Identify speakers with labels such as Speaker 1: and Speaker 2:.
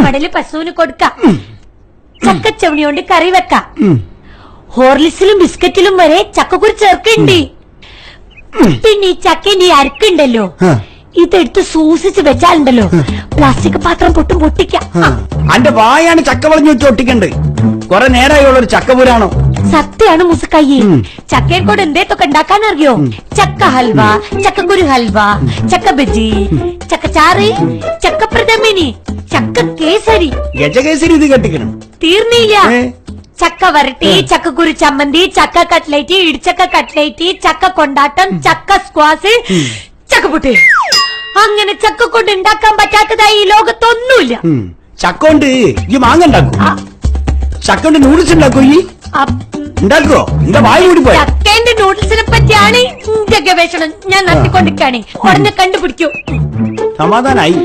Speaker 1: മടല് പശുവിന് കൊടുക്കാം. ചക്കച്ചവണി കൊണ്ട് കറി വെക്കാം. ഹോർലിക്സിലും ബിസ്ക്കറ്റിലും വരെ ചക്കക്കുരു ചേർക്കണ്ട്. പിന്നെ ഈ ചക്കേന്റെ അരക്കുണ്ടല്ലോ, ഇതെടുത്ത് സൂക്ഷിച്ച് വെച്ചാലുണ്ടല്ലോ പ്ലാസ്റ്റിക് പാത്രം പൊട്ടിക്കാം.
Speaker 2: അന്റെ വായാണ് ചക്ക വളഞ്ഞു വെച്ച് ഒട്ടിക്കണ്ട്. കൊറേ നേരമായുള്ള ഒരു ചക്കപുരാണോ?
Speaker 1: സത്യാണ് മുസുക്കയ്യെ. ചക്കയെ കൊണ്ട് എന്തേത്തൊക്കെ ഉണ്ടാക്കാൻ അറിയോ? ചക്ക ഹൽവ, ചക്കക്കുരു ഹൽവ, ചക്ക ബജി, ചക്കച്ചാറ്, ചക്കപ്രഥമിനി, ചക്ക കേസരി.
Speaker 2: ഗജകേസരി ഇത് കെട്ടിക്കണം
Speaker 1: തീർന്നില്ല. ചക്ക വരട്ടി, ചക്കക്കുരു ചമ്മന്തി, ചക്ക കട്ട്ലേറ്റ്, ഇടിച്ചക്ക കട്ട്ലേറ്റ്, ചക്ക കൊണ്ടാട്ടം, ചക്ക സ്ക്വാസ്, ചക്കപ്പുട്ടി. അങ്ങനെ ചക്ക കൊണ്ട് ഉണ്ടാക്കാൻ പറ്റാത്തതായി ഈ ലോകത്തൊന്നുമില്ല.
Speaker 2: ചക്ക കൊണ്ട് ഈ മാങ്ങ ഉണ്ടാക്കും. ചക്ക കൊണ്ട് നൂഡിൽസ് ഉണ്ടാക്കോ? ഈ ഉണ്ടാക്കുവോ? എന്റെ വായി കൂടി പോയി.
Speaker 1: ചക്കേന്റെ നൂഡിൽസിനെ പറ്റിയാണ് ഗവേഷണം ഞാൻ നടത്തിക്കൊണ്ടിരിക്കുകയാണ്. ഉടനെ കണ്ടുപിടിക്കൂ.
Speaker 2: സമാധാനായി.